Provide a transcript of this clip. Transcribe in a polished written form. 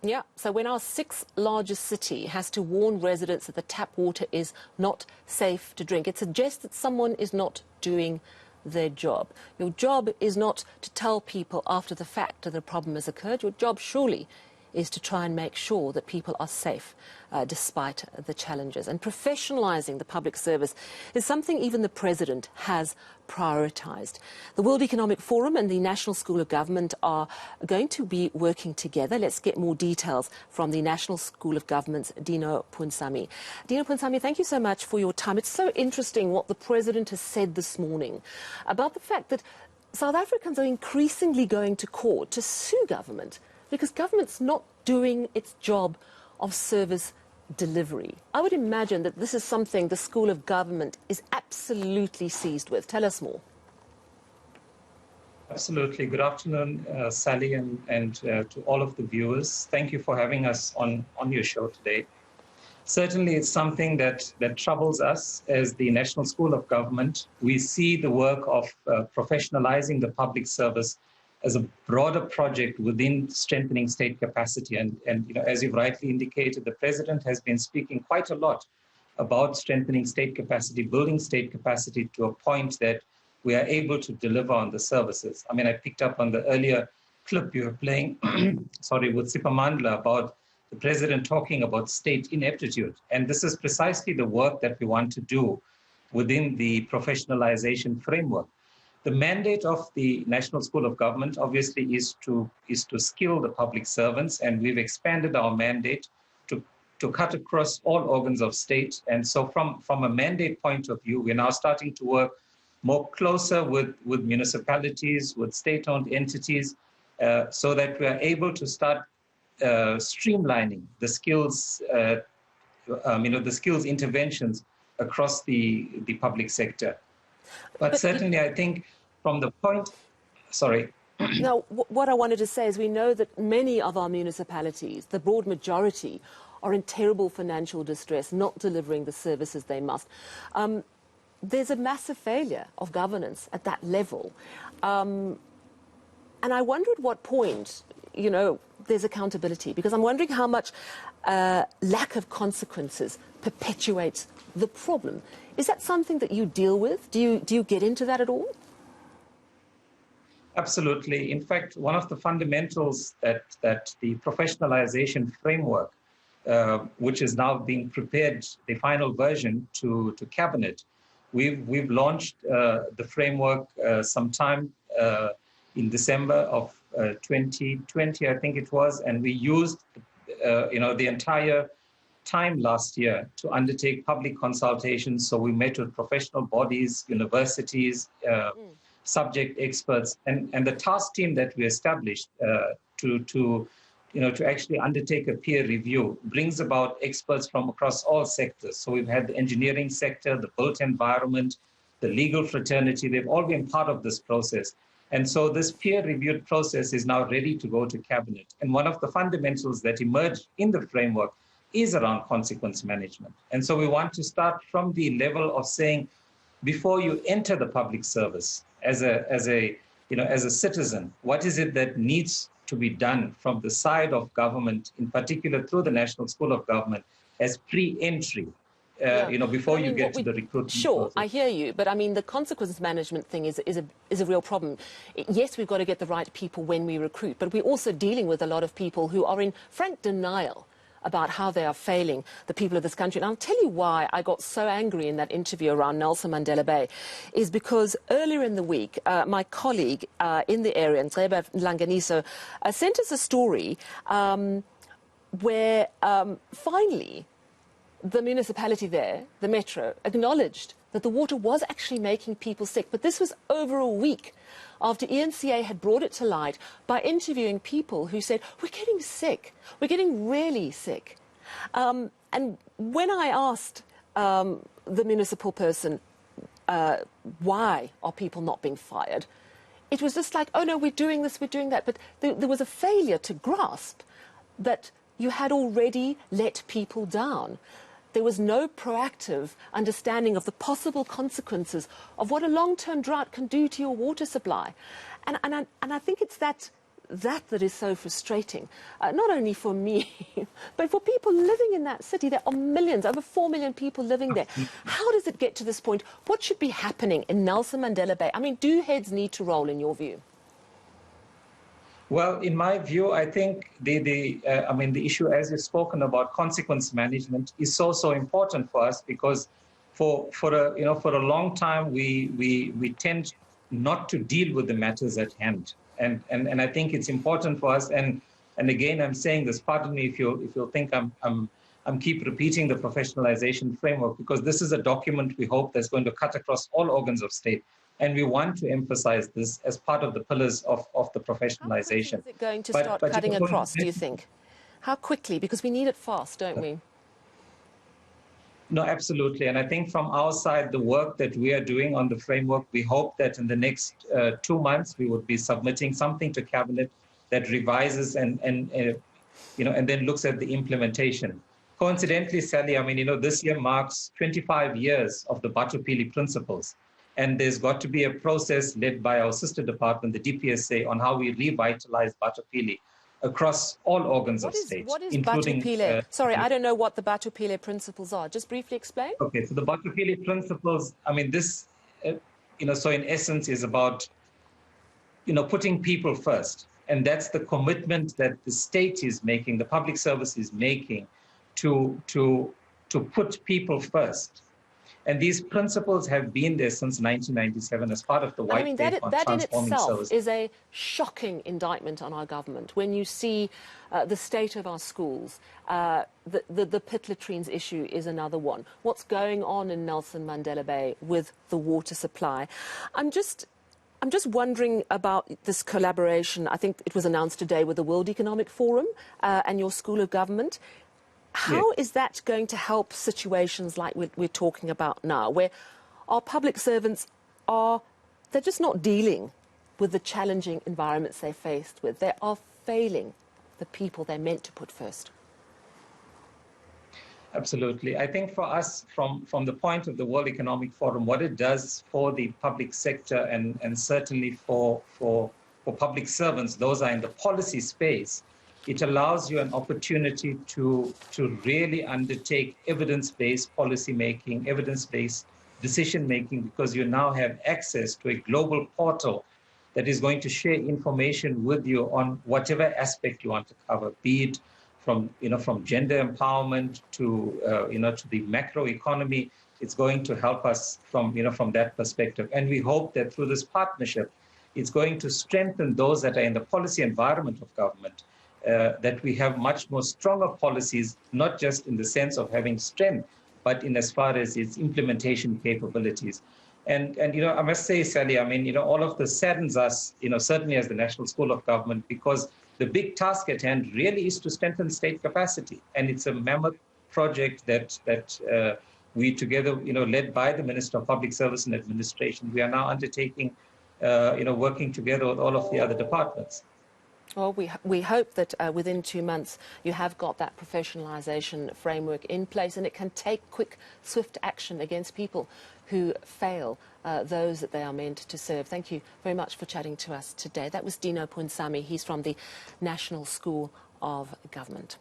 Yeah, so when our sixth largest city has to warn residents that the tap water is not safe to drink, it suggests that someone is not doing their job. Your job is not to tell people after the fact that the problem has occurred. Your job surely is to try and make sure that people are safe despite the challenges. And professionalising the public service is something even the President has prioritised. The World Economic Forum and the National School of Government are going to be working together. Let's get more details from the National School of Government's Dino Poonsamy. Dino Poonsamy, thank you so much for your time. It's so interesting what the President has said this morning about the fact that South Africans are increasingly going to court to sue government because government's not doing its job of service delivery. I would imagine that this is something the School of Government is absolutely seized with. Tell us more. Absolutely. Good afternoon, Sally, and to all of the viewers. Thank you for having us on your show today. Certainly, it's something that troubles us as the National School of Government. We see the work of professionalizing the public service as a broader project within strengthening state capacity. And you know, as you've rightly indicated, the President has been speaking quite a lot about strengthening state capacity, building state capacity to a point that we are able to deliver on the services. I mean, I picked up on the earlier clip you were playing, sorry, with Mandela about the President talking about state ineptitude. And this is precisely the work that we want to do within the professionalization framework. The mandate of the National School of Government obviously is to skill the public servants, and we've expanded our mandate to cut across all organs of state. And so from a mandate point of view, we're now starting to work more closer with municipalities, with state-owned entities, so that we are able to start streamlining the skills, the skills interventions across the public sector. But certainly, I think from the point, sorry. Now, what I wanted to say is we know that many of our municipalities, the broad majority, are in terrible financial distress, not delivering the services they must. There's a massive failure of governance at that level. And I wonder at what point, you know, there's accountability, because I'm wondering how much lack of consequences perpetuates the problem. Is that something that you deal with? Do you get into that at all? Absolutely. In fact, one of the fundamentals that the professionalization framework, which is now being prepared, the final version to cabinet, we've launched the framework sometime in December of 2020, I think it was, and we used the entire time last year to undertake public consultations. So we met with professional bodies, universities, subject experts, and the task team that we established to actually undertake a peer review brings about experts from across all sectors. So we've had the engineering sector, the built environment, the legal fraternity. They've all been part of this process. And so this peer-reviewed process is now ready to go to cabinet. And one of the fundamentals that emerged in the framework is around consequence management. And so we want to start from the level of saying, before you enter the public service as a citizen, what is it that needs to be done from the side of government, in particular through the National School of Government, as pre-entry? Before you get to the recruitment Sure, process. I hear you, but I mean, the consequence management thing is a real problem. Yes, we've got to get the right people when we recruit, but we're also dealing with a lot of people who are in frank denial about how they are failing the people of this country. And I'll tell you why I got so angry in that interview around Nelson Mandela Bay, is because earlier in the week, my colleague in the area, Nceba Langaniso, sent us a story where finally the municipality there, the Metro, acknowledged that the water was actually making people sick. But this was over a week after eNCA had brought it to light by interviewing people who said, we're getting sick, we're getting really sick. And when I asked the municipal person, why are people not being fired, it was just like, oh no, we're doing this, we're doing that. But there was a failure to grasp that you had already let people down. There was no proactive understanding of the possible consequences of what a long-term drought can do to your water supply. And I think it's that that is so frustrating, not only for me, but for people living in that city. There are millions, over 4 million people living there. How does it get to this point? What should be happening in Nelson Mandela Bay? I mean, do heads need to roll, in your view? Well, in my view, I think the issue, as you've spoken about, consequence management is so important for us, because for a long time we tend not to deal with the matters at hand, and I think it's important for us. And again, I'm saying this. Pardon me if you'll think I'm keep repeating the professionalization framework, because this is a document we hope that's going to cut across all organs of state. And we want to emphasize this as part of the pillars of the professionalization. How quickly is it going to start cutting across, do you think? How quickly? Because we need it fast, don't we? No, absolutely. And I think from our side, the work that we are doing on the framework, we hope that in the next 2 months, we would be submitting something to Cabinet that revises and then looks at the implementation. Coincidentally, Sally, this year marks 25 years of the Batupili principles. And there's got to be a process led by our sister department, the DPSA, on how we revitalize Batupili across all organs of state. What is Batupili? Sorry, I don't know what the Batupili principles are. Just briefly explain. Okay, so the Batupili principles, so in essence is about, putting people first. And that's the commitment that the state is making, the public service is making to put people first. And these principles have been there since 1997 as part of the White Paper on Transforming Service. That in itself is a shocking indictment on our government. When you see the state of our schools, the pit latrines issue is another one. What's going on in Nelson Mandela Bay with the water supply? I'm just wondering about this collaboration. I think it was announced today with the World Economic Forum and your School of Government. How is that going to help situations like we're talking about now, where our public servants they're just not dealing with the challenging environments they're faced with? They are failing the people they're meant to put first. Absolutely. I think for us, from the point of the World Economic Forum, what it does for the public sector and certainly for public servants, those are in the policy space, it allows you an opportunity to really undertake evidence-based policy making, evidence-based decision making, because you now have access to a global portal that is going to share information with you on whatever aspect you want to cover, be it from gender empowerment to the macroeconomy. It's going to help us from that perspective. And we hope that through this partnership, it's going to strengthen those that are in the policy environment of government, that we have much more stronger policies, not just in the sense of having strength, but in as far as its implementation capabilities. And I must say, Sally, all of this saddens us, certainly as the National School of Government, because the big task at hand really is to strengthen state capacity. And it's a mammoth project that we together, led by the Minister of Public Service and Administration, we are now undertaking, working together with all of the other departments. Well, we hope that within 2 months you have got that professionalisation framework in place, and it can take quick, swift action against people who fail those that they are meant to serve. Thank you very much for chatting to us today. That was Dino Poonsamy. He's from the National School of Government.